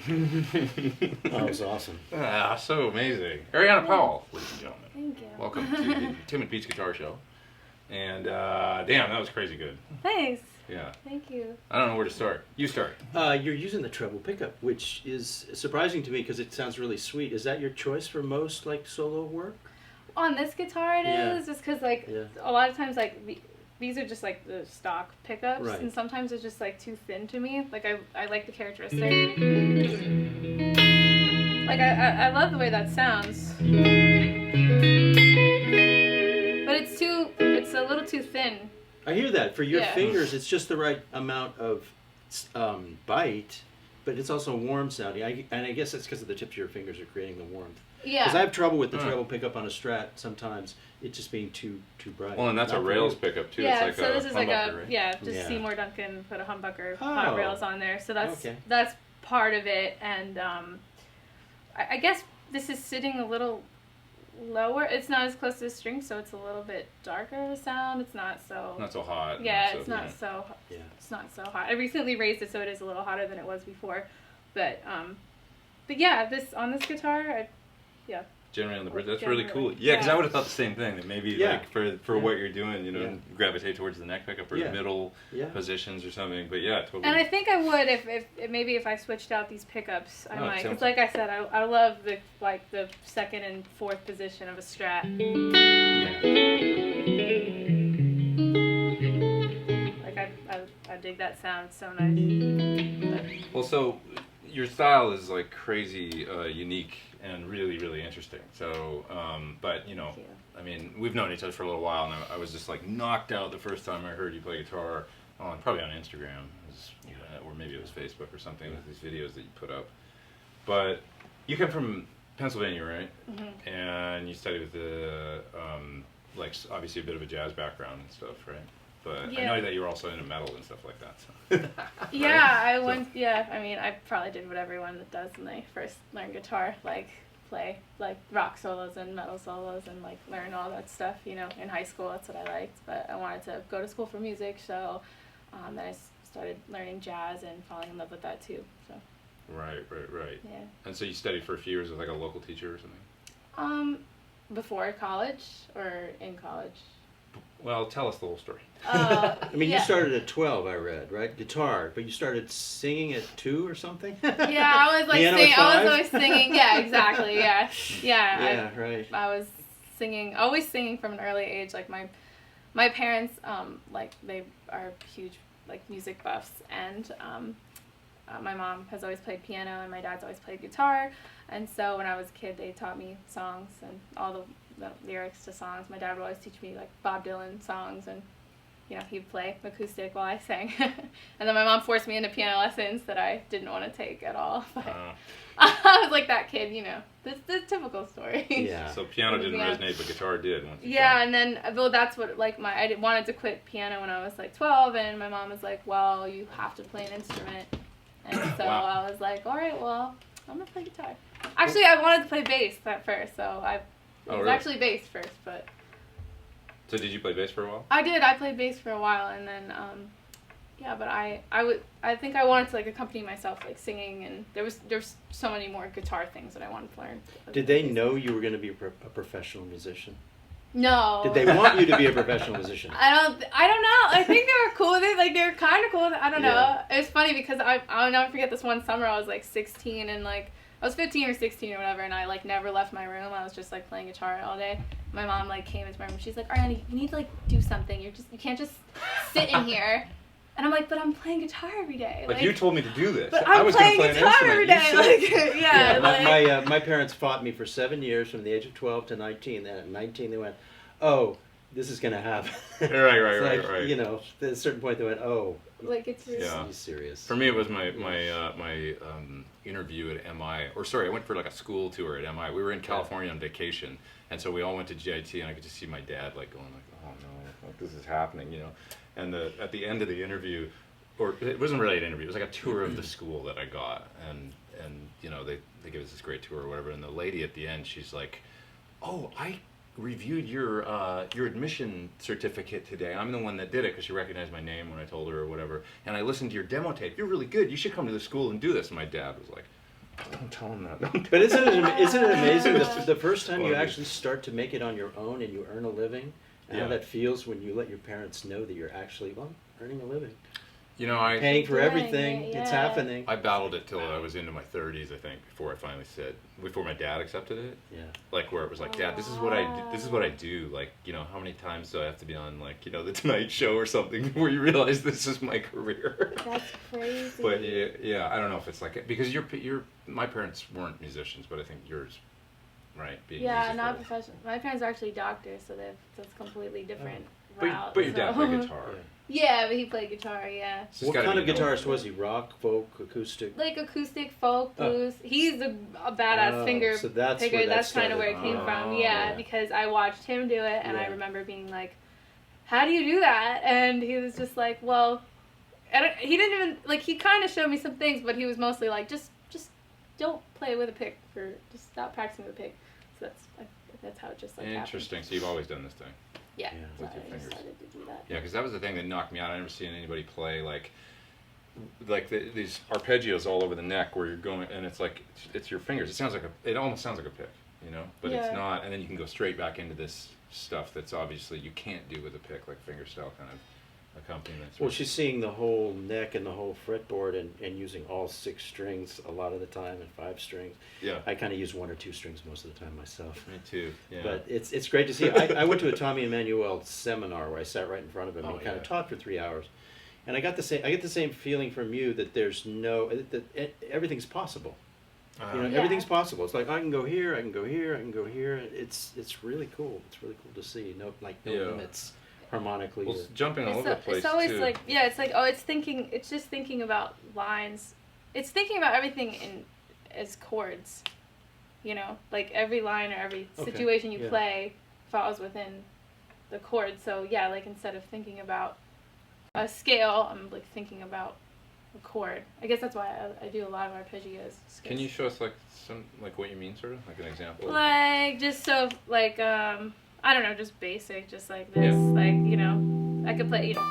That was awesome. So amazing. Arianna Powell, ladies and gentlemen. Thank you. Welcome to the Tim and Pete's Guitar Show. And damn, that was crazy good. Thanks. Yeah. Thank you. I don't know where to start. You start. You're using the treble pickup, which is surprising to me because it sounds really sweet. Is that your choice for most like solo work? On this guitar it is, just because like a lot of times like these are just like the stock pickups, Right. and sometimes it's just like too thin to me. Like I like the characteristics. Like I love the way that sounds, but it's a little too thin. I hear that. For your Yeah. fingers, it's just the right amount of bite, but it's also warm sounding. And I guess that's because of the tips of your fingers are creating the warmth. Yeah. Because I have trouble with the treble pickup on a Strat sometimes. It just being too bright. Well, and that's Not a for rails you. pickup too. Yeah, It's like so a this is like humbucker, right? just Seymour Duncan put a humbucker Oh. hot rails on there. So that's part of it, and I guess this is sitting a little lower. It's not as close to the string, so it's a little bit darker of a sound. It's not so hot. Yeah, so, it's not so Yeah. it's not so hot. I recently raised it so it is a little hotter than it was before, but yeah, on this guitar, Generally on the bridge. Like, That's really cool. generally. Yeah, because Yeah. I would have thought the same thing. That maybe Yeah. like for Yeah. what you're doing, you know, Yeah. gravitate towards the neck pickup or Yeah. the middle Yeah. positions or something. But yeah, totally. And I think I would if maybe if I switched out these pickups, I Oh, might. sounds- Because like I said, I love the second and fourth position of a Strat. Like I dig that sound. It's so nice. Well, so your style is like crazy unique and really, really interesting. So, but you know, Thank you. I mean, we've known each other for a little while, and I was just like knocked out the first time I heard you play guitar on probably on Instagram, or maybe it was Facebook or something with these videos that you put up. But you come from Pennsylvania, right? Mm-hmm. And you studied with the like obviously a bit of a jazz background and stuff, right? But I Yeah. know that you were also into metal and stuff like that. So. Yeah, Right? I went. Yeah, I mean, I probably did what everyone that does when they first learn guitar, like play like rock solos and metal solos and like learn all that stuff. You know, in high school, that's what I liked. But I wanted to go to school for music, so then I started learning jazz and falling in love with that too. So. Right. Yeah. And so you studied for a few years with like a local teacher or something? Before college or in college? Well, tell us the whole story. I mean, yeah. you started at 12, I read, right? Guitar, but you started singing at 2 or something? Yeah, I was like Piano at singing. I 5? was always singing. Yeah, exactly. Yeah. Yeah, right. I was singing, always singing from an early age. Like my parents, like they are huge like music buffs, and my mom has always played piano, and my dad's always played guitar. And so when I was a kid, they taught me songs and all the lyrics to songs. My dad would always teach me like Bob Dylan songs, and you know, he'd play acoustic while I sang. And then my mom forced me into piano lessons that I didn't want to take at all. But I was like that kid, you know, the typical story. Yeah. So piano didn't Yeah. resonate, but guitar did. Once you Yeah, found- and then, well, that's what, like, wanted to quit piano when I was, like, 12, and my mom was like, well, you have to play an instrument. And so Wow. I was like, all right, well, I'm going to play guitar. Actually, I wanted to play bass at first, so it was really? actually bass first, but So did you play bass for a while? I did. I played bass for a while, and then, yeah, but I think I wanted to, like, accompany myself, like, singing, and there's so many more guitar things that I wanted to learn. Did they know you were going to be a professional musician? No. Did they want you to be a professional musician? I don't know. I think they were cool with it. Like, they were kind of cool with it. I don't know. Yeah. It was funny because I'll never forget this one summer. I was, like, 16 and, like, I was 15 or 16 or whatever, and I, like, never left my room. I was just, like, playing guitar all day. My mom, like, came into my room. She's like, Arianna, you need to, like, do something. You can't just sit in here. And I'm like, but I'm playing guitar every day. Like you told me to do this. But I I'm was going to playing play an guitar instrument. every You day. said- Like, yeah, like, my parents fought me for 7 years, from the age of 12 to 19. Then at 19, they went, "Oh, this is going to happen." Right. It's like, you know, at a certain point, they went, "Oh, like it's really Yeah. are you serious?" For me, it was my interview at MI. Or sorry, I went for like a school tour at MI. We were in California on vacation, and so we all went to GIT, and I could just see my dad like going like, "Oh no, like, this is happening," you know. And at the end of the interview, or it wasn't really an interview. It was like a tour of the school that I got, and you know they gave us this great tour or whatever. And the lady at the end, she's like, "Oh, I reviewed your admission certificate today. I'm the one that did it," because she recognized my name when I told her or whatever. "And I listened to your demo tape. You're really good. You should come to the school and do this." And my dad was like, "Don't tell him that." Don't tell But isn't him it amazing the first time you Well, actually start to make it on your own and you earn a living, and how Yeah. that feels when you let your parents know that you're actually earning a living, You know, I paying for Doing everything. it, It's yeah. happening. I battled it till I was into my 30s, I think, before I finally said, before my dad accepted it. Yeah. Like where it was like, "Dad, this is what I do. This is what I do. Like, you know, how many times do I have to be on like, you know, the Tonight Show or something before you realize this is my career?" that's crazy. But yeah, I don't know if it's like, because my parents weren't musicians, but I think yours, right? Being Yeah, musical. not professional. My parents are actually doctors, so that's completely different route. But your dad so- played guitar. Yeah, but he played guitar. Yeah, It's just What gotta kind of be an guitarist open- was he? Rock, folk, acoustic? like acoustic, folk, Oh. blues. He's a badass Oh, finger so that's picker. where that That's kind of where it started. came from. Oh, Yeah, yeah. because I watched him do it, and I Yeah. remember being like, "How do you do that?" And he was just like, "Well," he didn't even like. He kind of showed me some things, but he was mostly like, "Just don't play with a pick. Just stop practicing with a pick." So that's how it just like Interesting. So you've always done this thing. happened. Yeah, Yeah. so With your I fingers. started to do that. Yeah, because that was the thing that knocked me out. I never seen anybody play like these arpeggios all over the neck where you're going, and it's like it's your fingers. It almost sounds like a pick. you know, but it's not, and then you can go straight back into this stuff that's obviously you can't do with a pick, like fingerstyle kind of accompaniments. Well, she's seeing the whole neck and the whole fretboard and using all 6 strings a lot of the time and 5 strings. Yeah. I kind of use 1 or 2 strings most of the time myself. Me too. Yeah. But it's great to see. I went to a Tommy Emmanuel seminar where I sat right in front of him and he kind of taught for 3 hours, and I get the same feeling from you that there's everything's possible. Everything's possible. It's like I can go here, I can go here, I can go here. It's really cool. It's really cool to see. No limits. Harmonically, well, jumping all over the place. It's always too. like it's just thinking about lines. It's thinking about everything as chords, you know, like every line or every situation you play falls within the chord. So yeah, like instead of thinking about a scale, I'm like thinking about a chord. I guess that's why I do a lot of arpeggios. Can you show us like some like what you mean, sort of like an example? Like just so like I don't know, just basic, just like this, like, you know, I could play, you know.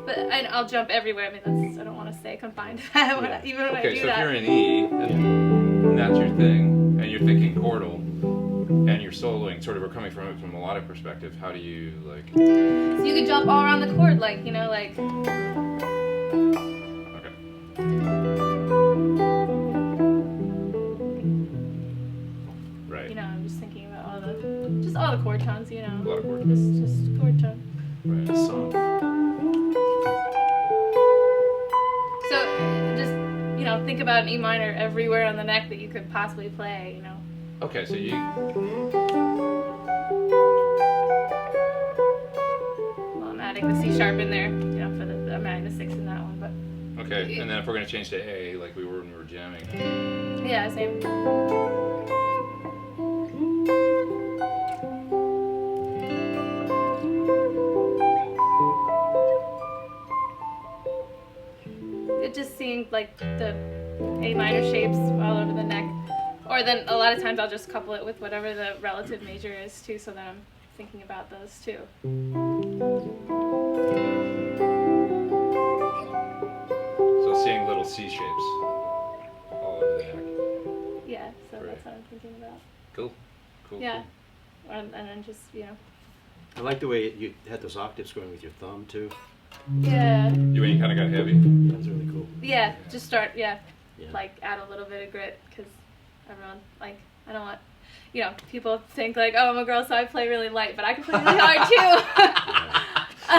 But I'll jump everywhere. I mean, I don't want to stay confined to that even when I do so that. if you're in E, and that's your thing, and you're thinking chordal, and you're soloing, sort of, or coming from a melodic perspective, how do you, like... So you can jump all around the chord, like, you know, like... Right. You know, I'm just thinking about all the chord tones, you know. A lot of chord tones. Just chord tone. Right. A song. So, just, you know, think about an E minor everywhere on the neck that you could possibly play, you know. Okay, so you... Well, I'm adding the C sharp in there, you know, I'm adding the 6 in that one, but... Okay, and then if we're going to change to A, like we were when we were jamming... Yeah, same. It just seemed like the A minor shapes all over the neck. Or then a lot of times I'll just couple it with whatever the relative major is too, so that I'm thinking about those too. So seeing little C shapes all over the neck. Yeah, so Great. that's what I'm thinking about. Cool. Yeah. And then just, you know. I like the way you had those octaves going with your thumb too. Yeah. You when you kind of got heavy? That was really cool. Yeah, just start, like add a little bit of grit, because everyone, like, I don't want, you know, people think like, oh, I'm a girl, so I play really light, but I can play really hard too.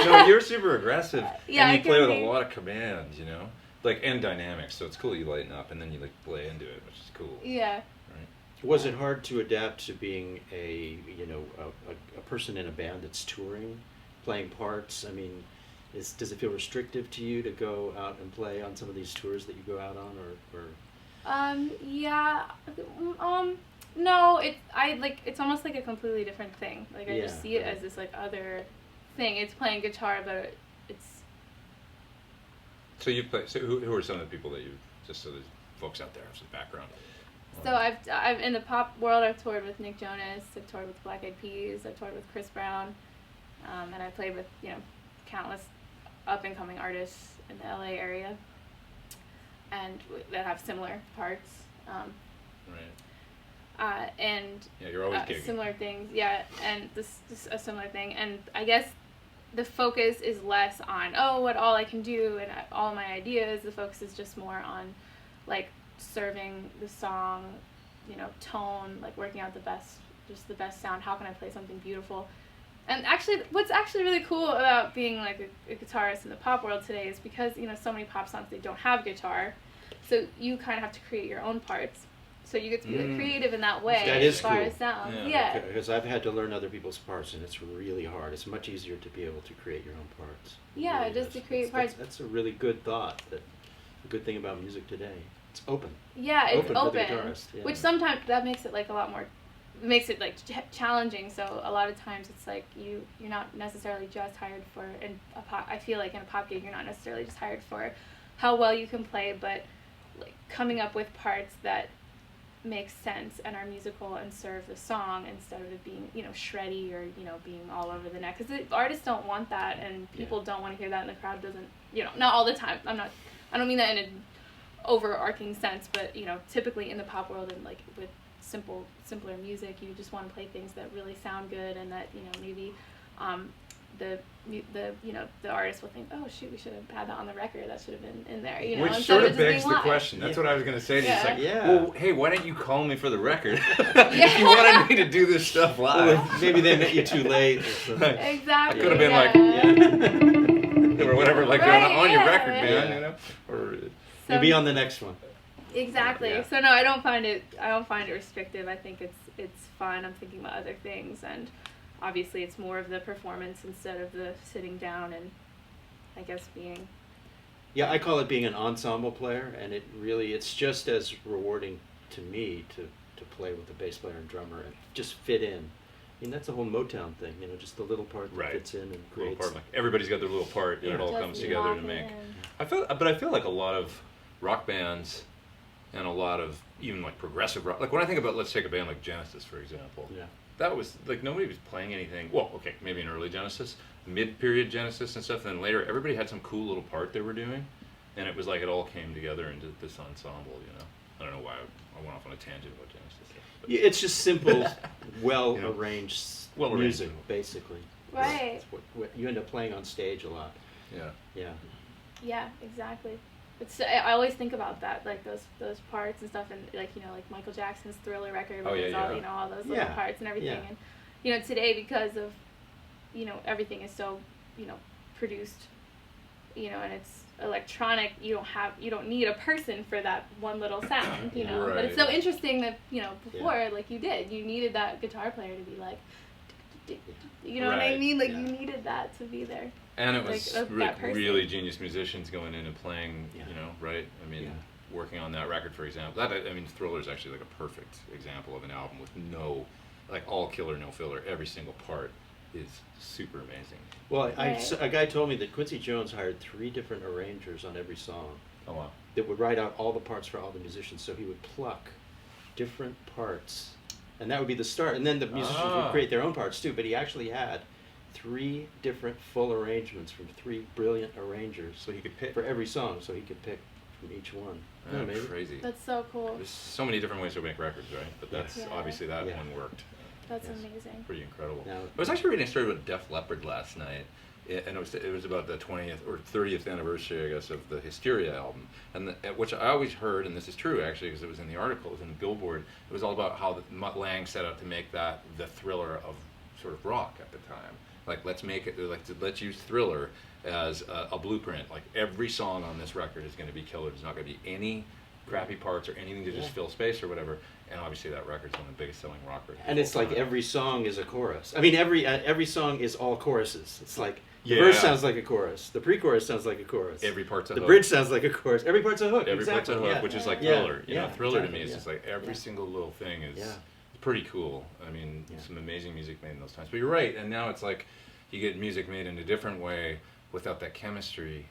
No, you're super aggressive, Yeah, and you play with a lot of commands, you know, like, and dynamics, so it's cool you lighten up, and then you like play into it, which is cool. Yeah. Was it hard to adapt to being a person in a band that's touring, playing parts? I mean, does it feel restrictive to you to go out and play on some of these tours that you go out on, or? Yeah. No, it's almost like a completely different thing. Like I just see it as this like other thing. It's playing guitar, but it's. So you play. So who are some of the people that you, just so there's folks out there have some background? So I've in the pop world, I've toured with Nick Jonas, I've toured with Black Eyed Peas, I've toured with Chris Brown, and I played with, you know, countless up and coming artists in the LA area, and that have similar parts. Right. And yeah, you're always gigging. Similar things, yeah, and this a similar thing, and I guess the focus is less on what all I can do and all my ideas. The focus is just more on like serving the song, you know, tone, like working out the best sound. How can I play something beautiful? And actually, what's actually really cool about being like a guitarist in the pop world today is because, you know, so many pop songs, they don't have guitar, so you kind of have to create your own parts. So you get to be like creative in that way. That is as far cool. as sound. Yeah. Because I've had to learn other people's parts, and it's really hard. It's much easier to be able to create your own parts. Yeah, really just to create parts. That's a really good thought. A good thing about music today. It's open. Yeah, it's open. For the guitarist, yeah. Which sometimes that makes it like a lot more, makes it like challenging. So a lot of times it's like you're not necessarily just hired for I feel like in a pop gig you're not necessarily just hired for how well you can play, but like coming up with parts that make sense and are musical and serve the song instead of it being, you know, shreddy or, you know, being all over the neck, because the artists don't want that, and people don't want to hear that, and the crowd doesn't, you know, not all the time. I don't mean that in a overarching sense, but typically in the pop world and like with simpler music, you just want to play things that really sound good, and that maybe the artist will think, oh shoot, we should have had that on the record, that should have been in there, Which sort of begs the question. That's what I was going to say to you. It's like, well, hey, why don't you call me for the record? If you wanted me to do this stuff live. Well, maybe they met you too late. Exactly. I could have been or whatever, like on your record, man, or you'll be on the next one. Exactly. Yeah. So no, I don't find it restrictive. I think it's fun. I'm thinking about other things, and obviously it's more of the performance instead of the sitting down and I guess being. Yeah, I call it being an ensemble player, and it's just as rewarding to me to play with the bass player and drummer and just fit in. I mean, that's the whole Motown thing, just the little part that fits in and creates. Part, like everybody's got their little part, and it all comes together to make. I feel like a lot of rock bands and a lot of even like progressive rock, like when I think about, let's take a band like Genesis for example. Yeah. That was like nobody was playing anything. Well, okay, maybe in early Genesis, mid-period Genesis and stuff. And then later, everybody had some cool little part they were doing, and it was like it all came together into this ensemble. I don't know why I went off on a tangent about Genesis. But. Yeah, it's just simple, well-arranged music, basically. Right. What you end up playing on stage a lot. Yeah. Yeah. Yeah, exactly. I always think about that, like those parts and stuff, and like Michael Jackson's Thriller record, with all those little parts and everything, and today, because of everything is so produced, and it's electronic, you don't need a person for that one little sound, Right. But it's so interesting that before, like you needed that guitar player to be like, what I mean, like you needed that to be there. And it was really genius musicians going in and playing, right? I mean, working on that record, for example. Thriller is actually like a perfect example of an album with all killer, no filler. Every single part is super amazing. Well, a guy told me that Quincy Jones hired 3 different arrangers on every song. Oh, wow. That would write out all the parts for all the musicians, so he would pluck different parts. And that would be the start. And then the musicians would create their own parts too, but he actually had 3 different full arrangements from 3 brilliant arrangers, so he could pick for every song. So he could pick from each one. That's crazy. That's so cool. There's so many different ways to make records, right? But that's obviously that one worked. That's amazing. Pretty incredible. Now, I was actually reading a story about Def Leppard last night, and it was about the 20th or 30th anniversary, I guess, of the Hysteria album, and which I always heard, and this is true actually, because it was in the article, it was in the Billboard. It was all about how Mutt Lange set out to make that the Thriller of sort of rock at the time. Like, let's use Thriller as a blueprint. Like, every song on this record is going to be killer. There's not going to be any crappy parts or anything to just fill space or whatever. And obviously that record's one of the biggest selling rock records. And it's like every song is a chorus. I mean, every song is all choruses. It's like the verse sounds like a chorus. The pre-chorus sounds like a chorus. Every part's a hook. The bridge sounds like a chorus. Every part's a hook. Every part's a hook, which is like Thriller. Thriller to me is just like every single little thing is pretty cool. I mean, some amazing music made in those times. But you're right, and now it's like you get music made in a different way without that chemistry.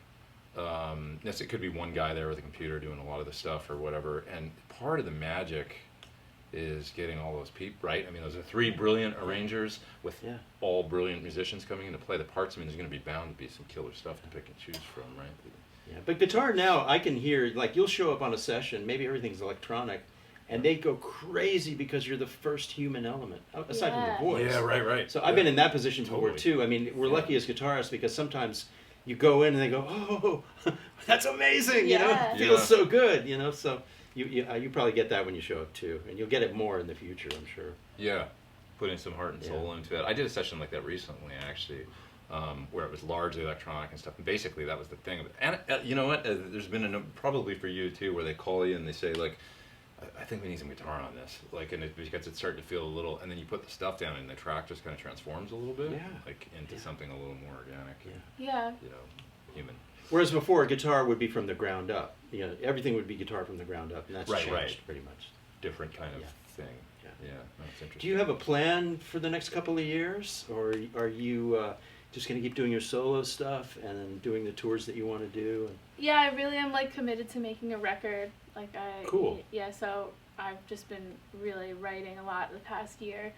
Yes, it could be one guy there with a computer doing a lot of the stuff or whatever. And part of the magic is getting all those people, right? I mean, those are 3 brilliant arrangers with all brilliant musicians coming in to play the parts. I mean, there's going to be bound to be some killer stuff to pick and choose from, right? Yeah, but guitar now, I can hear, like, you'll show up on a session, maybe everything's electronic, and they go crazy because you're the first human element, aside from the voice. Yeah, right. So I've been in that position before, too. I mean, we're lucky as guitarists because sometimes you go in and they go, oh, that's amazing, it feels so good, so you probably get that when you show up, too, and you'll get it more in the future, I'm sure. Yeah, putting some heart and soul into it. I did a session like that recently, actually, where it was largely electronic and stuff, and basically that was the thing. And you know what, there's been probably for you, too, where they call you and they say, like, I think we need some guitar on this, like, and because it's starting to feel a little, and then you put the stuff down and the track just kind of transforms a little bit, like into something a little more organic, and, human. Whereas before, guitar would be from the ground up. Everything would be guitar from the ground up, and that's changed pretty much. Different kind of thing. Yeah, that's interesting. Do you have a plan for the next couple of years, or are you just going to keep doing your solo stuff and then doing the tours that you want to do? Yeah, I really am committed to making a record. Cool. Yeah, so I've just been really writing a lot the past year.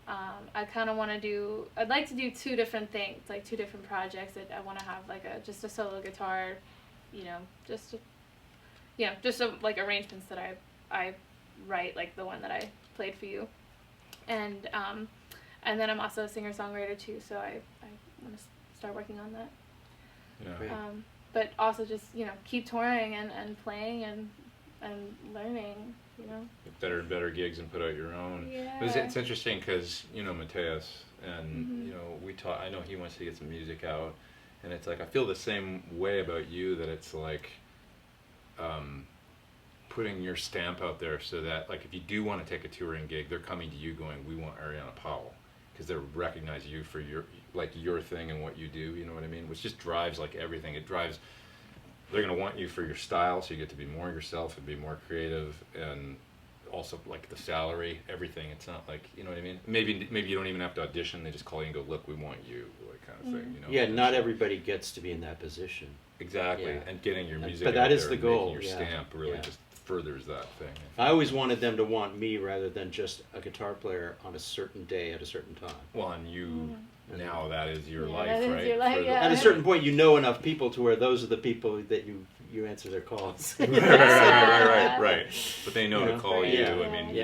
I kind of want to I'd like to do 2 different things, like 2 different projects. I want to have just a solo guitar, just just like arrangements that I write, like the one that I played for you, and then I'm also a singer-songwriter too, so I want to start working on that. Yeah. But also just keep touring and playing and learning. Better and better gigs and put out your own. Yeah. It's interesting because Mateus and we talk. I know he wants to get some music out, and it's like I feel the same way about you, that it's like putting your stamp out there, so that like if you do want to take a touring gig, they're coming to you going, we want Arianna Powell, because they recognize you for your thing and what you do. You know what I mean? Which just drives like everything. It drives. They're going to want you for your style, so you get to be more yourself and be more creative, and also like the salary, everything. It's not like, you know what I mean? Maybe you don't even have to audition. They just call you and go, look, we want you, like kind of thing. Yeah, not everybody gets to be in that position. Exactly, Yeah. and getting your music but out that is there the and goal. making your stamp really just furthers that thing. I always wanted them to want me rather than just a guitar player on a certain day at a certain time. Well, and you now that is your life, that is right? your life, yeah. At a certain point, you know enough people to where those are the people that you answer their calls. right. But they know to call you. Yeah. I mean,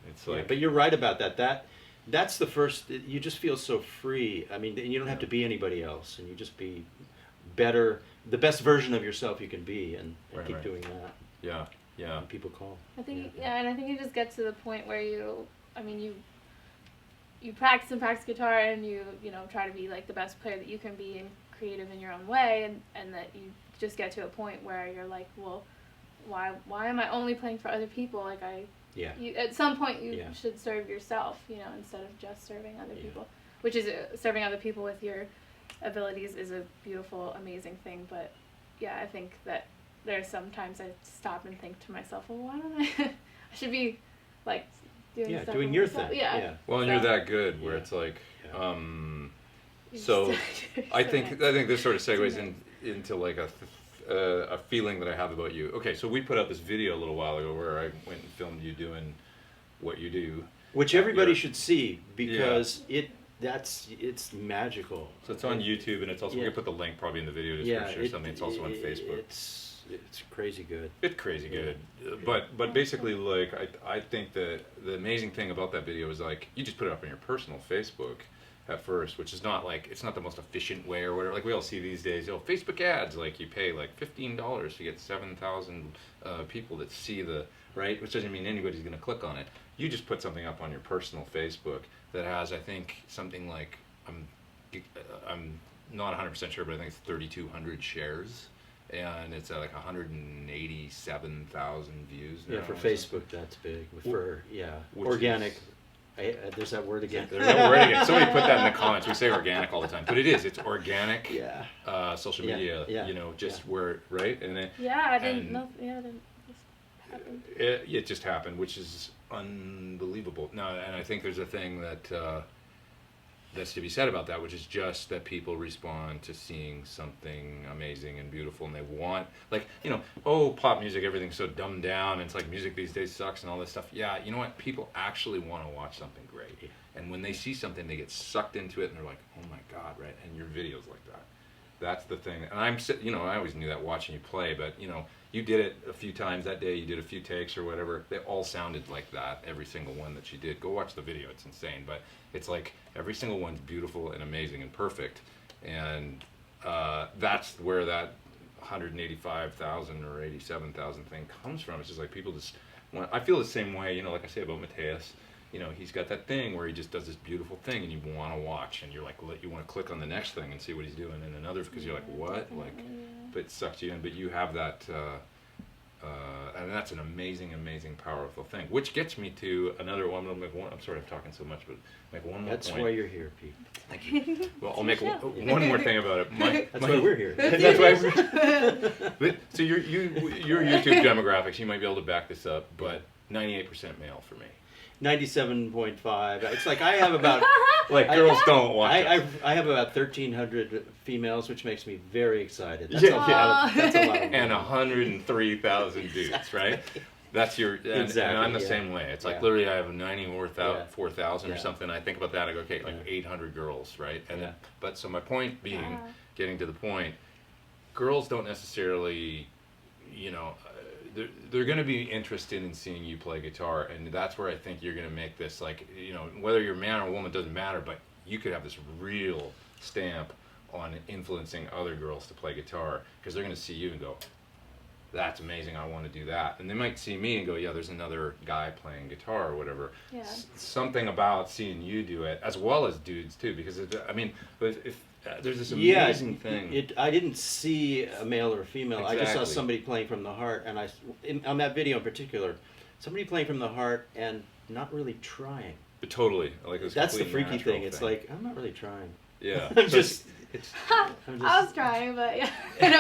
it's like. But you're right about that. That's the first. You just feel so free. I mean, and you don't have to be anybody else, and you just be better, the best version of yourself you can be, and keep doing that. Yeah. When people call. I think and I think you just get to the point where you practice and practice guitar, and you try to be like the best player that you can be and creative in your own way, and that you just get to a point where you're like, well, why am I only playing for other people? Like at some point you should serve yourself, instead of just serving other people, which is serving other people with your abilities is a beautiful, amazing thing. But I think that there's sometimes I stop and think to myself, well, why don't I should be like doing stuff doing your myself. thing. Yeah. Well, and you're that good where it's like, so I think this sort of segues into like a feeling that I have about you. Okay, so we put out this video a little while ago where I went and filmed you doing what you do, which everybody should see, because it's magical. So it's on YouTube, and it's also we can put the link probably in the video description or something. It's also on Facebook. It's crazy good. It's crazy good. But basically, like I think that the amazing thing about that video is like you just put it up on your personal Facebook at first, which is not like, it's not the most efficient way or whatever. Like we all see these days, Facebook ads, like you pay like $15 to get 7,000 people that see the, right? Which doesn't mean anybody's going to click on it. You just put something up on your personal Facebook that has, I think, something like, I'm not 100% sure, but I think it's 3,200 shares. And it's at like 187,000 views now. Yeah, for Facebook, that's big. Organic. There's that word again. There's that word again. Somebody put that in the comments. We say organic all the time, but it is. It's organic. Social media. Where, right? And then, I didn't know. Yeah, it just happened. It just happened, which is unbelievable. No, and I think there's a thing that that's to be said about that, which is just that people respond to seeing something amazing and beautiful, and they want, like, pop music, everything's so dumbed down, and it's like music these days sucks and all this stuff. Yeah, you know what? People actually want to watch something great, and when they see something, they get sucked into it, and they're like, oh my God, right? And your video's like that. That's the thing. And I always knew that watching you play, but you did it a few times that day. You did a few takes or whatever. They all sounded like that. Every single one that you did. Go watch the video. It's insane. But it's like every single one's beautiful and amazing and perfect. And that's where that 185,000 or 87,000 thing comes from. It's just like people just want. I feel the same way. Like I say about Mateus. He's got that thing where he just does this beautiful thing, and you want to watch, and you're like, you want to click on the next thing and see what he's doing, and another, because you're like, what? Like, but it sucks you in. But you have that, and that's an amazing, amazing, powerful thing. Which gets me to another one. I'm sorry, I'm talking so much, but make one more point. That's why you're here, Pete. Thank you. Well, I'll make one more thing about it. That's why we're here. That's why. So your YouTube demographics, you might be able to back this up, but 98% male for me. 97.5. It's like I have about girls don't watch I have about 1,300 females, which makes me very excited. That's a lot of and 103,000 dudes, right? That's your exactly. And I'm the same way. It's like literally I have 94,000 or something. I think about that. I go, okay, like 800 girls, right? And then, but so my point being, getting to the point, girls don't necessarily, they're going to be interested in seeing you play guitar, and that's where I think you're going to make this, like, you know, whether you're a man or a woman doesn't matter, but you could have this real stamp on influencing other girls to play guitar, because they're going to see you and go, that's amazing, I want to do that. And they might see me and go, yeah, there's another guy playing guitar or whatever. Yeah. Something about seeing you do it, as well as dudes too, because I mean, if there's this amazing thing. I didn't see a male or a female. Exactly. I just saw somebody playing from the heart, and on that video in particular, somebody playing from the heart and not really trying. But totally, like this. That's the freaky natural thing. It's like, I'm not really trying. Yeah. I'm just. I was trying, but yeah.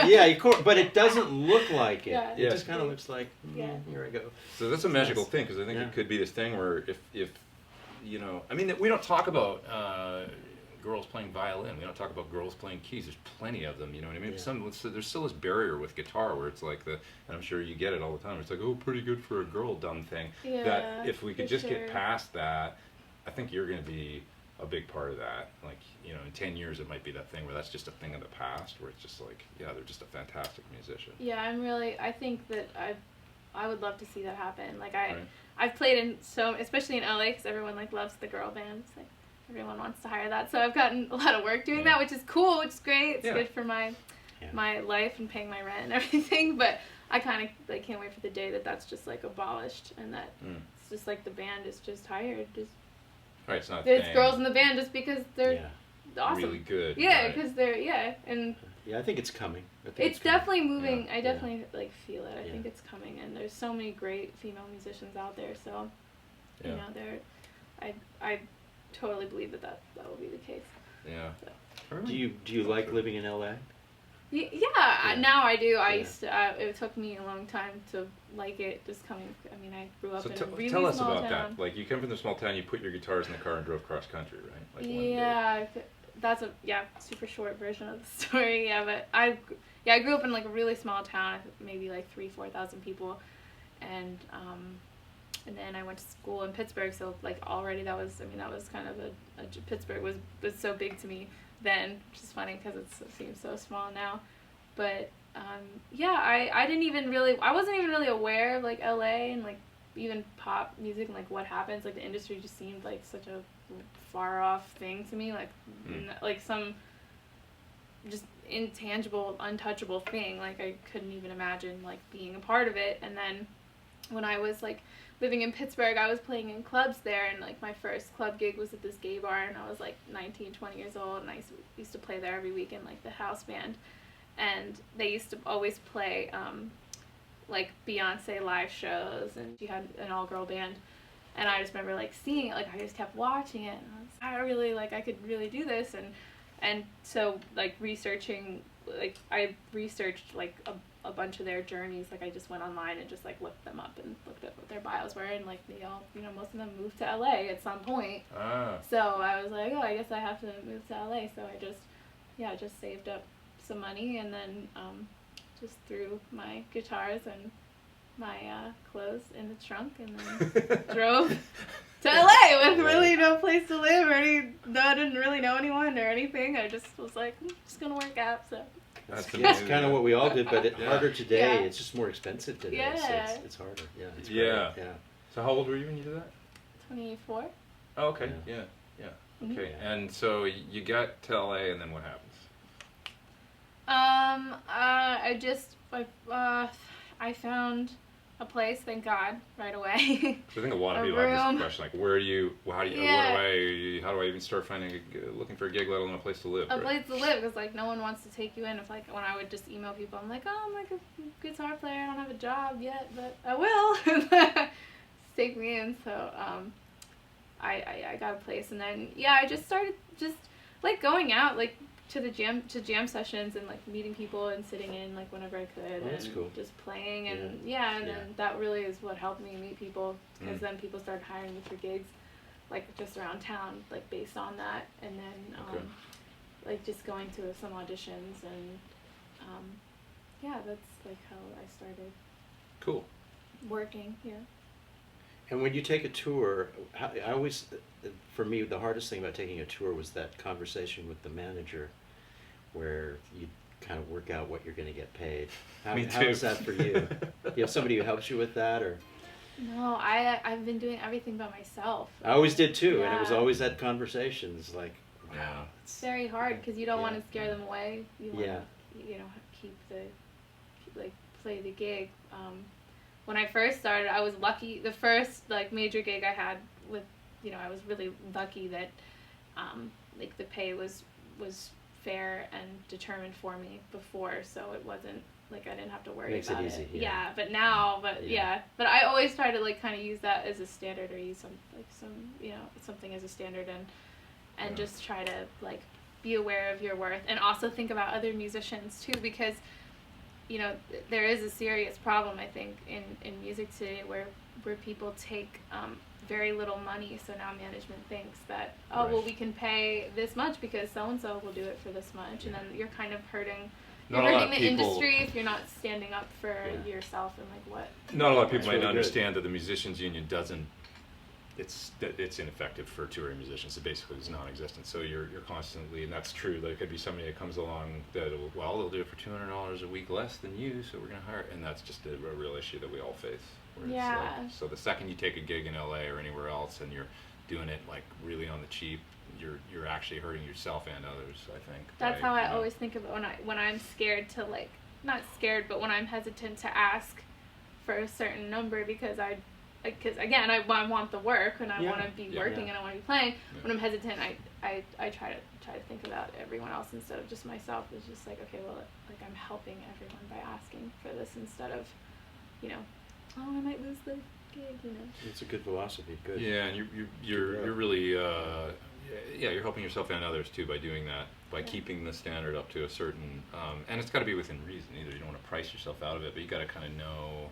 Yeah, but it doesn't look like it. Yeah. It just kind of looks like, Yeah. Here I go. So that's a magical thing, because I think it could be this thing where if you know, I mean, we don't talk about girls playing violin. We don't talk about girls playing keys. There's plenty of them. You know what I mean? Yeah. There's still this barrier with guitar where it's like and I'm sure you get it all the time. It's like, oh, pretty good for a girl, dumb thing. Yeah, that if we could just sure. get past that, I think you're going to be a big part of that. Like, you know, in 10 years, it might be that thing where that's just a thing of the past, where it's just like, yeah, they're just a fantastic musician. Yeah, I think that I would love to see that happen. Like, Right. I've played especially in LA, because everyone, like, loves the girl bands. Like, everyone wants to hire that. So I've gotten a lot of work doing that, which is cool, which is great. It's good for my life and paying my rent and everything. But I kind of, like, can't wait for the day that that's just, like, abolished, and that it's just, like, the band is just hired. Right, it's not There's girls in the band just because they're awesome. Really good. Yeah, because they're, and... Yeah, I think it's coming. It's definitely moving. Yeah. I definitely like feel it. I Yeah. think it's coming, and there's so many great female musicians out there. So, you know, I totally believe that will be the case. Yeah. So. Do you like living in LA? Yeah, now I do. I used to. It took me a long time to like it. Just coming. I mean, I grew up in a really tell us small about town. that. Like, you came from the small town, you put your guitars in the car and drove cross country, right? Like yeah, that's a super short version of the story. Yeah, but I grew up in like a really small town, maybe like 3,000-4,000 people, and then I went to school in Pittsburgh. So like already that was kind of Pittsburgh was so big to me then, which is funny because it seems so small now. But I wasn't even really aware of like LA and like even pop music and like what happens. Like the industry just seemed like such a far off thing to me, like like some just intangible, untouchable thing. Like I couldn't even imagine like being a part of it. And then when I was like living in Pittsburgh, I was playing in clubs there, and like my first club gig was at this gay bar, and I was like 19, 20 years old, and I used to play there every weekend, like the house band, and they used to always play like Beyonce live shows, and she had an all-girl band, and I just remember like seeing it, like I just kept watching it, and I could really do this, and so like researching, like I researched like a bunch of their journeys. Like I just went online and just like looked them up and looked at what their bios were, and like they all, you know, most of them moved to LA at some point. So I was like, oh, I guess I have to move to LA. So I just saved up some money, and then just threw my guitars and my clothes in the trunk, and then drove to LA with really no place to live or I didn't really know anyone or anything. I just was like, I'm just gonna work out. So That's kind of what we all did, but it's harder today. Yeah. It's just more expensive today. Yeah. So it's harder. Yeah. It's Yeah. great. Yeah. So how old were you when you did that? 24. Oh, okay. Yeah. Mm-hmm. Okay. And so you got to LA, and then what happens? I found a place, thank God, right away. So I think a lot of people have this question, like, how do I even start looking for a gig, let alone a place to live? A place to live, because like no one wants to take you in. If like when I would just email people, I'm like, oh, I'm like a guitar player, I don't have a job yet, but I will. Take me in. So I got a place, and then I just started just like going out like to the jam sessions and like meeting people and sitting in like whenever I could, that's and cool. just playing, and then that really is what helped me meet people, because then people started hiring me for gigs like just around town, like based on that, and then like just going to some auditions, and that's like how I started Cool. working. And when you take a tour, I always, for me, the hardest thing about taking a tour was that conversation with the manager, where you kind of work out what you're going to get paid. Me How too. is that for you? Do you have somebody who helps you with that, or? No, I've been doing everything by myself. I always did too, and it was Yeah. always that conversation. It's like, wow, Yeah. It's very hard because you don't want Yeah. to scare them away. You want Yeah. to, play the gig. When I first started, I was lucky. The first major gig I had with, I was really lucky that, the pay was fair and determined for me before, so it wasn't I didn't have to worry Makes it about easy, it. yeah. But now, but I always try to kind of use that as a standard, or use something as a standard, and just try to be aware of your worth, and also think about other musicians too, because there is a serious problem, I think, in music today where people take very little money, so now management thinks that, well, we can pay this much because so-and-so will do it for this much, and then you're kind of hurting the industry if you're not standing up for yourself and what. Not a lot of people might really not good. understand that the musicians union doesn't. It's ineffective for touring musicians. It basically is non-existent. So you're constantly, and that's true. There could be somebody that comes along that they'll do it for $200 a week less than you, so we're gonna hire, and that's just a real issue that we all face. Where Yeah. so the second you take a gig in LA or anywhere else and you're doing it really on the cheap, you're actually hurting yourself and others, I think. That's how I always think of it when I'm scared to not scared, but when I'm hesitant to ask for a certain number because again I want the work and I want to be working and I want to be playing. Yeah. When I'm hesitant, I try to think about everyone else instead of just myself. It's just okay, well, I'm helping everyone by asking for this instead of, I might lose the gig, It's a good philosophy. Good. Yeah, and you're really you're helping yourself and others too by doing that, by keeping the standard up to a certain and it's got to be within reason. Either you don't want to price yourself out of it, but you got to kind of know.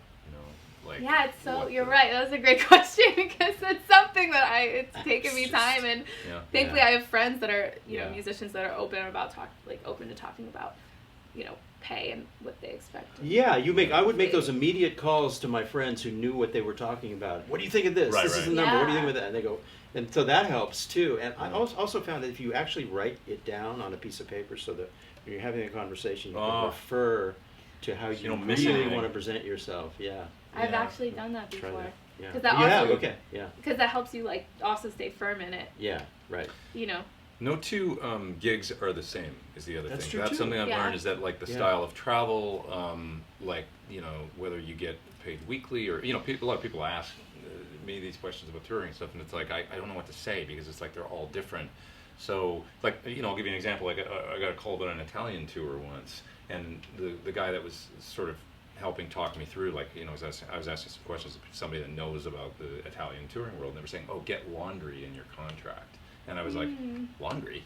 Yeah, it's you're right. That was a great question because it's something that it's taken me time, and thankfully I have friends that are musicians that are open to talking about pay and what they expect. Yeah, I would make those immediate calls to my friends who knew what they were talking about. What do you think of this? This is the number. What do you think of that? And they go, and so that helps too. And I also found that if you actually write it down on a piece of paper, so that when you're having a conversation, you can refer to how you really want to present yourself. Yeah. I've actually done that before. Yeah. Because that Because that helps you also stay firm in it. Yeah. Right. No two gigs are the same is the other thing. True That's too. something I've learned is that the style of travel, whether you get paid weekly or a lot of people ask me these questions about touring and stuff, and it's I don't know what to say because it's they're all different. So I'll give you an example. I got a call about an Italian tour once, and the guy that was sort of helping talk me through, I was asking some questions of somebody that knows about the Italian touring world, and they were saying, get laundry in your contract. And I was like, laundry?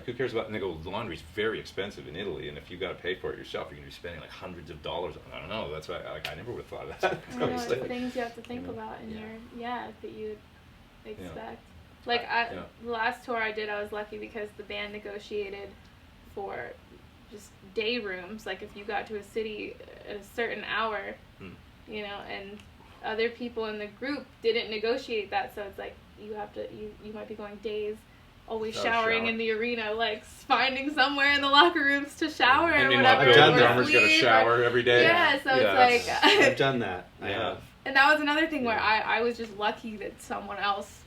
Who cares about? And they go, laundry's very expensive in Italy, and if you got to pay for it yourself, you're going to be spending hundreds of dollars. I don't know. That's why I never would have thought of that. I know, it's things you have to think about in that you expect. The last tour I did, I was lucky because the band negotiated for just day rooms. If you got to a city at a certain hour, and other people in the group didn't negotiate that, so it's you might be going days, always showering in the arena, finding somewhere in the locker rooms to shower or whatever. I've done that. Drummer's got to shower every day. Yeah, so it's I've done that. I have. And that was another thing where I was just lucky that someone else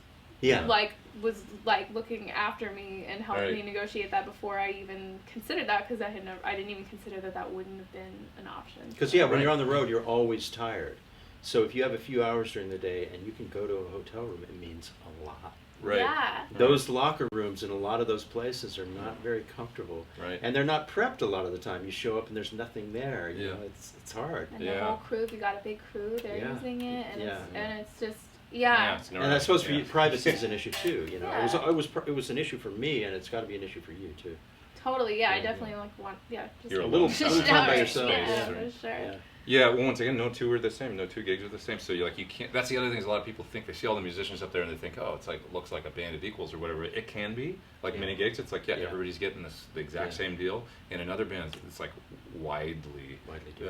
was looking after me and helped me negotiate that before I even considered that, because I didn't even consider that wouldn't have been an option. Because when you're on the road, you're always tired. So if you have a few hours during the day and you can go to a hotel room, it means a lot. Right. Yeah. Those locker rooms in a lot of those places are not very comfortable. Right. And they're not prepped a lot of the time. You show up and there's nothing there. You know, it's hard. And the whole crew, if you got a big crew, they're using it, and it's just and I suppose for you, privacy is an issue too. It was an issue for me, and it's got to be an issue for you too. Totally. I definitely want. Just you're a little time by yourself. yourself. Yeah, for sure. Yeah, well, once again, no two are the same. No two gigs are the same. So you can't. That's the other thing is a lot of people think they see all the musicians up there and they think, it looks like a band of equals or whatever. It can be mini gigs. It's everybody's getting the exact same deal. In another band, it's widely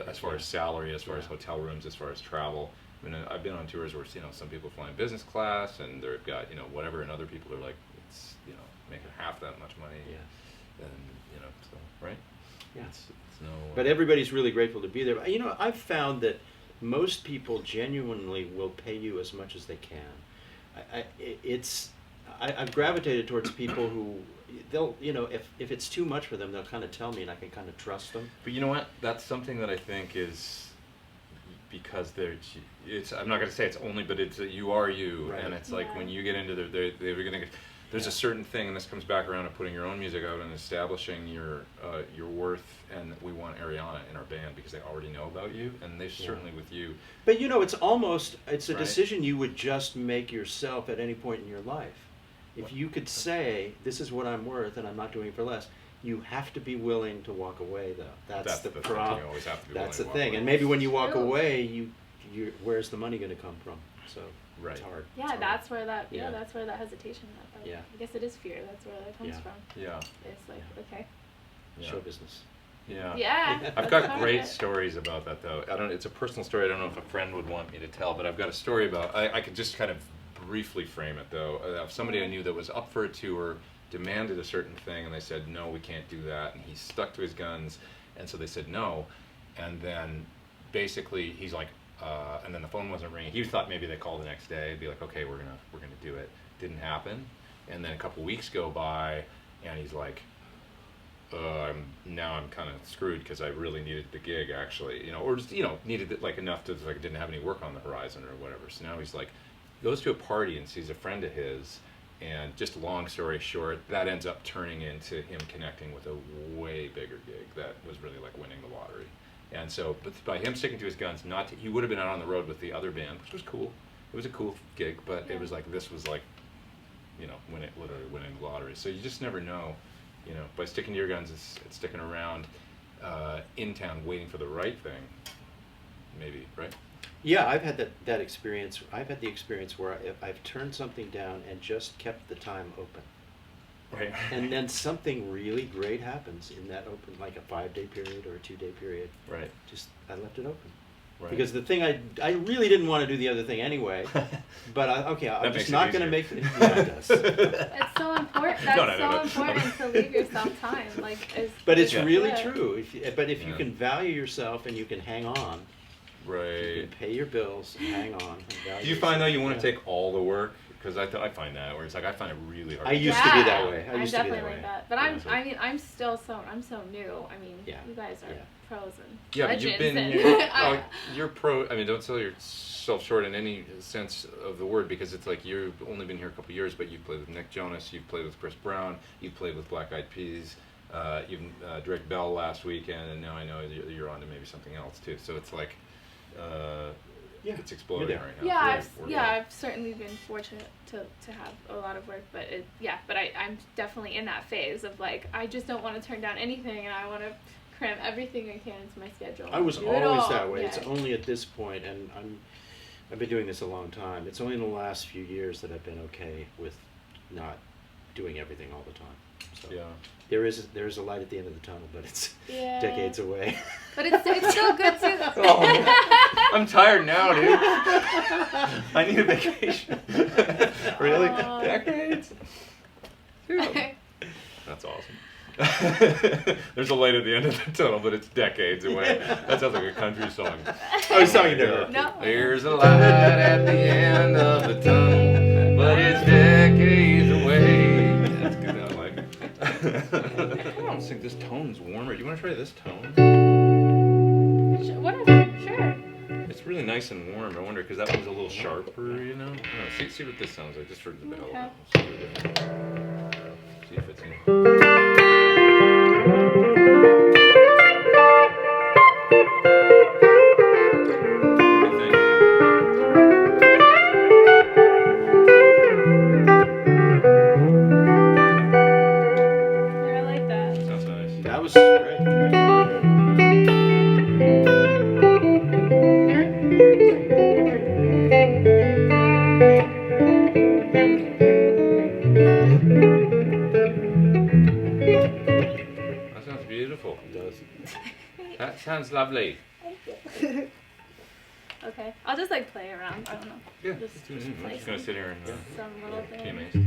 as far as salary, as far as hotel rooms, as far as travel. I mean, I've been on tours where some people are flying business class and they've got whatever, and other people are it's making half that much money. Yeah. And so right. Yeah. It's no. But everybody's really grateful to be there. But, I've found that most people genuinely will pay you as much as they can. I've gravitated towards people who they'll, if it's too much for them, they'll kind of tell me, and I can kind of trust them. But you know what? That's something that I think is because I'm not going to say it's only, but it's you are you, right. And it's like when you get into they're going to. There's a certain thing, and this comes back around to putting your own music out and establishing your worth. And we want Arianna in our band because they already know about you, and they certainly with you. But it's a right? decision you would just make yourself at any point in your life. If you could say, "This is what I'm worth, and I'm not doing it for less," you have to be willing to walk away, though. That's the problem. You always have to be That's the willing to walk thing, away. and maybe when you walk away, you where's the money going to come from? So right. it's hard. Yeah, it's hard. that's where that hesitation. Yeah. I guess it is fear. That's where that comes from. Yeah. It's like okay. Yeah. Show business. Yeah. Yeah. I've got great stories about that though. It's a personal story. I don't know if a friend would want me to tell, but I've got a story about. I could just kind of briefly frame it though. Of somebody I knew that was up for a tour, demanded a certain thing, and they said no, we can't do that, and he stuck to his guns, and so they said no, and then basically he's like, and then the phone wasn't ringing. He thought maybe they called the next day, be like, okay, we're gonna do it. Didn't happen, and then a couple weeks go by, and he's like. I'm kind of screwed because I really needed the gig actually, or just, needed it like enough to like didn't have any work on the horizon or whatever. So now he's like, goes to a party and sees a friend of his, and just long story short, that ends up turning into him connecting with a way bigger gig that was really like winning the lottery. And so, but by him sticking to his guns, he would have been out on the road with the other band, which was cool. It was a cool gig, but it was like this was like, literally winning the lottery. So you just never know. By sticking to your guns, it's sticking around in town waiting for the right thing, maybe, right? Yeah, I've had that experience. I've had the experience where I've turned something down and just kept the time open. Right. And then something really great happens in that open, like a 5-day period or a 2-day period. Right. Just, I left it open. Right. Because the thing I really didn't want to do the other thing anyway, but I'm just not going to make it. Yeah, it does. It's so important. That's No. important to leave yourself time. But it's really yeah. true. If you can value yourself and you can hang on, Right. you can pay your bills and hang on. Do you find though you want to take all the work? Because I find that where it's like I find it really hard. I used to be that way. I I'm used to be definitely that way. like that. But I'm so new. I mean, Yeah. you guys are pros and Yeah, but legends. you're pro. I mean, don't sell yourself short in any sense of the word, because it's like you've only been here a couple years, but you've played with Nick Jonas, you've played with Chris Brown, you've played with Black Eyed Peas, you've Drake Bell last weekend, and now I know you're on to maybe something else too. So it's like, it's exploding right now. I've certainly been fortunate to have a lot of work, but I'm definitely in that phase of like I just don't want to turn down anything, and I want to cram everything I can into my schedule. I was always that way. Yeah. It's only at this point, and I've been doing this a long time. It's only in the last few years that I've been okay with not doing everything all the time. So there is a light at the end of the tunnel, but it's decades away. But it's still good too. I'm tired now, dude. I need a vacation. Really? Decades? Dude. That's awesome. There's a light at the end of the tunnel, but it's decades away. That sounds like a country song. I was talking to her. No. There's a light at the end of the tunnel, but it's decades away. That's good. I like it. I don't think this tone's warmer. Do you want to try this tone? Whatever. Sure. It's really nice and warm. I wonder, because that one's a little sharper, I don't know. See what this sounds like, just for the hell of it. See if it's in. Sounds lovely. Okay, I'll just like play around. I don't know. Yeah, just I'm just gonna sit here and some little be thing. amazed.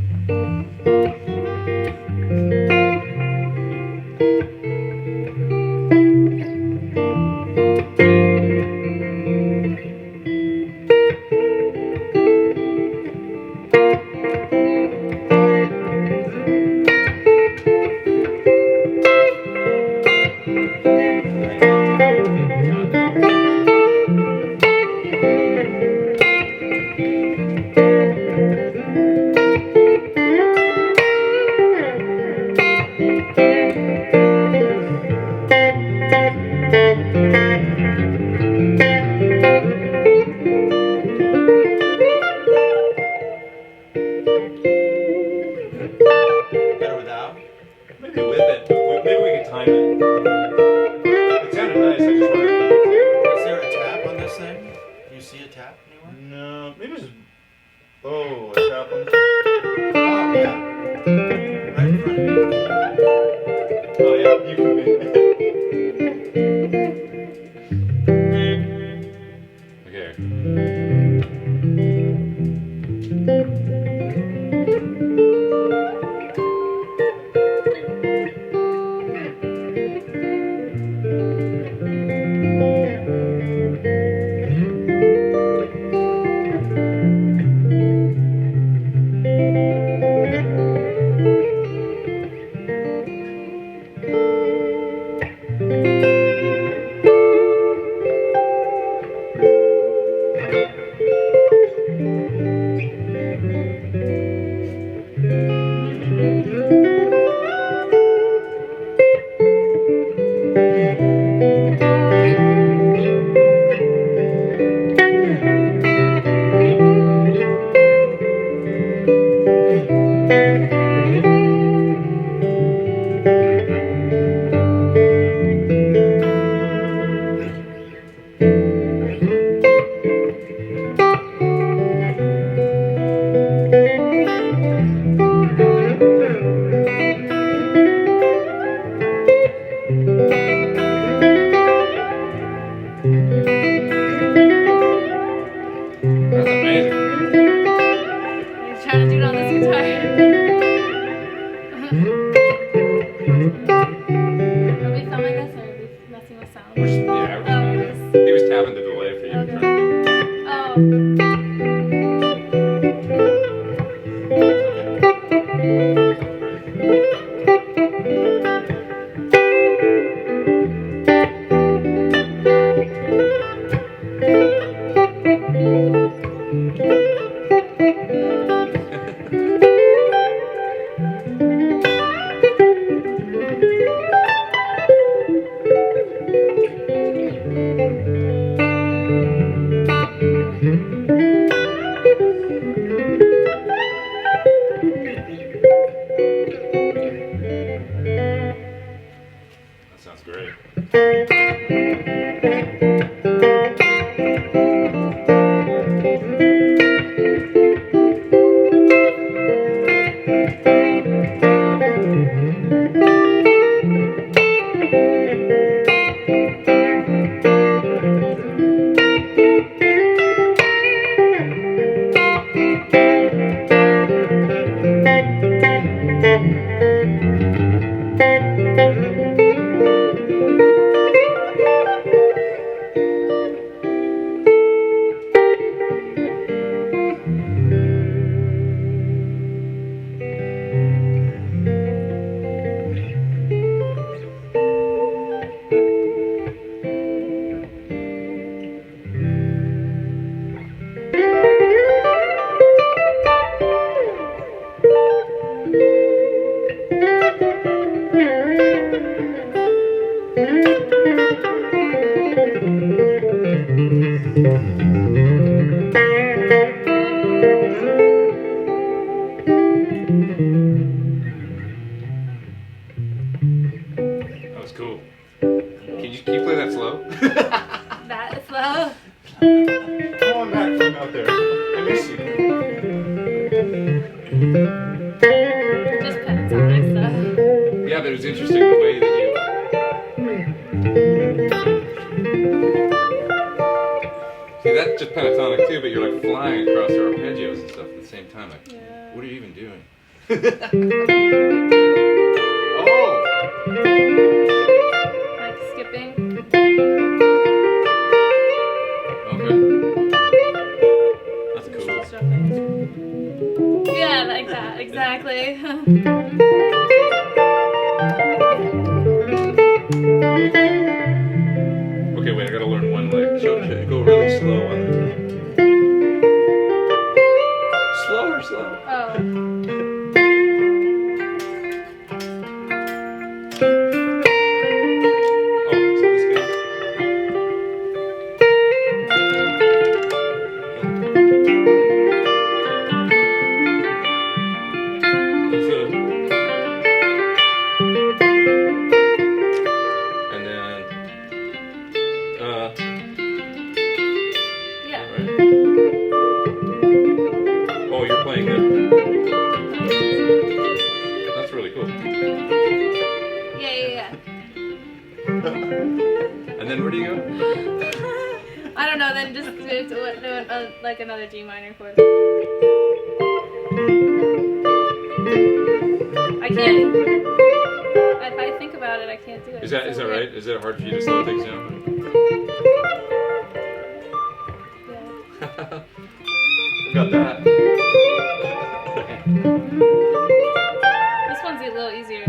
Better without? Maybe with it, but maybe we could time it. It sounded nice, I just wondered if it would Is there a tap on this thing? Do you see a tap anywhere? No, maybe it's... Oh, a tap on this? Oh, yeah. Right in front of you. Oh, yeah, you can be... Okay. That's amazing. You're trying to do it on this guitar. Are we filming this or are we messing with sound? We're just, yeah, Oh, it is. he was tapping the delay for you. Okay. Oh. That sounds great. That was cool. Can you play that slow? That is slow. Come on back from out there. I miss you. Just pentatonic stuff. Yeah, but it was interesting the way that you... See, that's just pentatonic too, but you're like flying across the arpeggios and stuff at the same time. Like, Yeah. what are you even doing? Like skipping. Okay. That's cool. Shuffling. Yeah, like that, exactly. Okay, wait, I gotta learn one lick. Go really slow on it. Slow. Oh. Oh, so this goes. like another G minor chord. I can't. If I think about it, I can't do it. Is that right? Is it hard for you to slow things down? Yeah. Got that. This one's a little easier.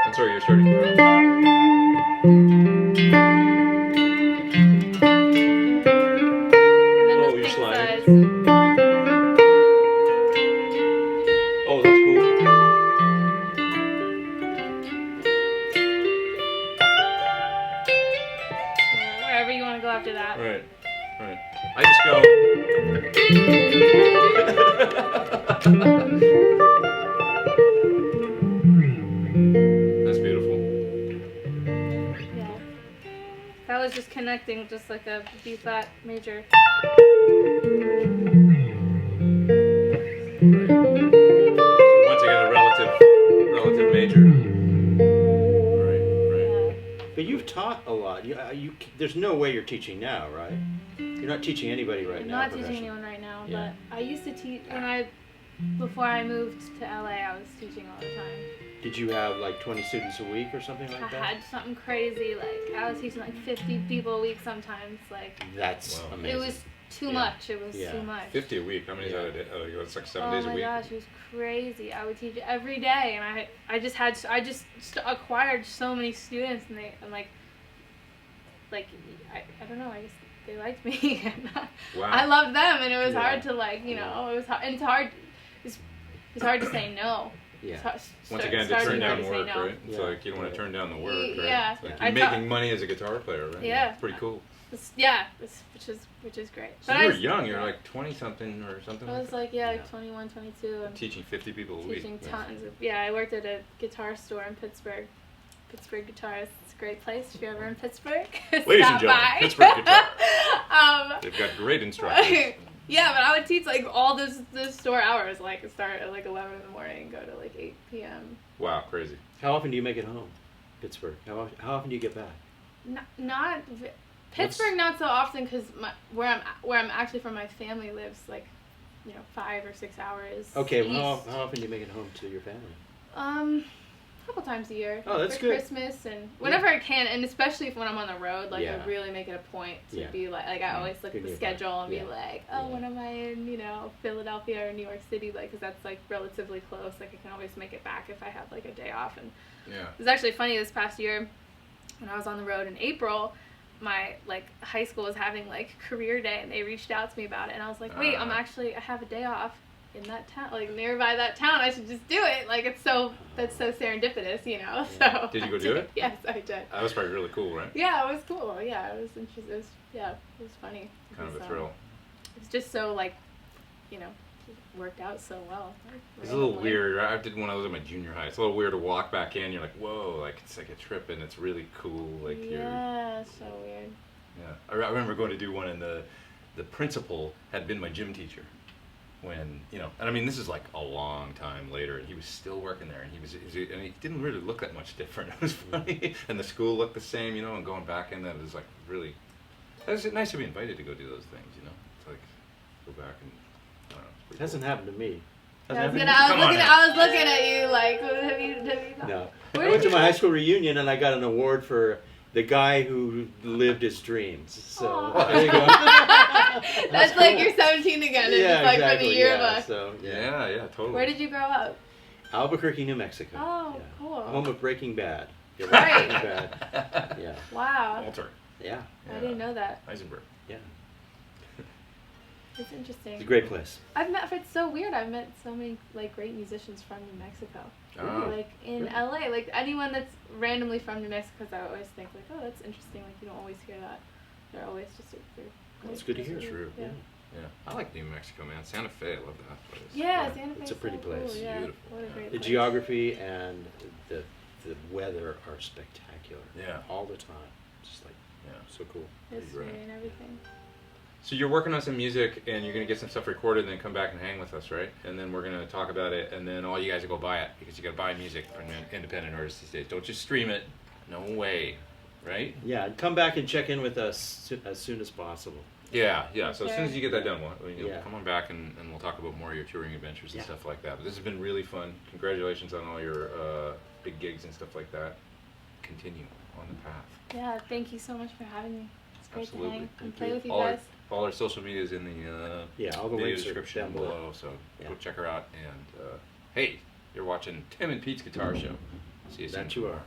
I'm sorry, you're starting. Oh, you're sliding. size. Oh, that's cool. Wherever you want to go after that. Right. I just go. That's beautiful. Yeah. That was just connecting, just like a B flat major. Once again, a relative major. Right. But you've taught a lot. There's no way you're teaching now, right? You're not teaching anybody right I'm now. not teaching anyone right now, Yeah. but I used to teach before I moved to LA. I was teaching all the time. Did you have like 20 students a week or something like I that? had something crazy, like I was teaching like 50 people a week sometimes. Like That's amazing. it was too much. It was too much. 50 a week. How many is that a day? It's like 7 days a Oh my week. gosh, it was crazy. I would teach every day, and I just acquired so many students, and I don't know. I guess they liked me. And Wow. I loved them, and it was Yeah. hard to it was hard. And it's hard to say no. Yeah. Once again, to starting turn down to say work, no. right? It's like you don't want to turn down the work, right? Yeah. It's like I you're taught- making money as a guitar player, right? Yeah. It's pretty cool. Which is great. So you were young. You were like 20 something or something. I was like like 21, 22. And teaching 50 people a week. teaching tons of I worked at a guitar store in Pittsburgh Guitarist. It's a great place if you're ever in Pittsburgh. Ladies and Stop gentlemen, by. Pittsburgh Guitar. They've got great instructors. Yeah, but I would teach like all those store hours, like start at like 11 in the morning and go to like 8 p.m. Wow, crazy. How often do you make it home, Pittsburgh? How often do you get back? Not Pittsburgh, not so often, because where I'm actually from, my family lives like 5 or 6 hours. Okay, east. well, how often do you make it home to your family? A couple times a year. Oh, that's for good. Christmas and whenever I can, and especially when I'm on the road, like Yeah. I really make it a point to Yeah. be like I always look Give at me the a schedule and break. be Yeah. like, oh, Yeah. when am I in Philadelphia or New York City, like, because that's like relatively close. Like I can always make it back if I have like a day off. And Yeah. it was actually funny this past year when I was on the road in April. My high school was having like career day, and they reached out to me about it, and I was like, wait, I have a day off in that town, like nearby that town. I should just do it. Like that's so serendipitous, Yeah. So Did you go do it? Yes, I did. That was probably really cool, right? Yeah, it was cool. Yeah, it was interesting. It was funny. Kind of a thrill. It's just so worked out so well. It's a little weird. I did one of those at my junior high. It's a little weird to walk back in. You're like, whoa, like it's like a trip, and it's really cool. Like Yeah, so weird. Yeah, I remember going to do one, and the principal had been my gym teacher when, and I mean, this is like a long time later, and he was still working there, and and he didn't really look that much different. It was funny, and the school looked the same, and going back in, that was like really, it was nice to be invited to go do those things, It's like go back and I don't know. It's It hasn't happened to me. I was Hasn't happened to you? I was looking at you like, have you No. Where I went did to my you- high school reunion and I got an award for the guy who lived his dreams. So Aw. there you go. That's like you're 17 again. It's Yeah, like exactly. from the Yeah, yearbook. so, Yeah, totally. Where did you grow up? Albuquerque, New Mexico. Oh, Yeah. cool. Home of Breaking Bad. You ever Right. Breaking Bad? Yeah. Wow. Walter. Yeah. I didn't know that. Eisenberg. Yeah. It's interesting. It's a great place. It's so weird. I've met so many great musicians from New Mexico. Oh. In Really? LA, anyone that's randomly from New Mexico, I always think oh, that's interesting. You don't always hear that. They're always just Well, it's good to hear. True. Yeah. Yeah, I like New Mexico, man. Santa Fe, I love that place. Yeah, Santa Fe. It's a pretty place. Yeah. Beautiful. What a great The place. geography and the weather are spectacular. Yeah. All the time. Just like Yeah. so cool. History right. and everything. So you're working on some music, and you're gonna get some stuff recorded, and then come back and hang with us, right? And then we're gonna talk about it, and then all you guys will go buy it because you gotta buy music from independent artists these days. Don't just stream it. No way. right? Yeah, and come back and check in with us as soon as possible. Yeah. So as soon as you get that done, Yeah. come on back and we'll talk about more of your touring adventures and Yeah. stuff like that. But this has been really fun. Congratulations on all your big gigs and stuff like that. Continue on the path. Yeah, thank you so much for having me. It's great to Absolutely. hang and Thank play you. with you All guys. our social media is in the All the video links are description down below. So Yeah. go check her out. And hey, you're watching Tim and Pete's Guitar Show. See you soon. That you are.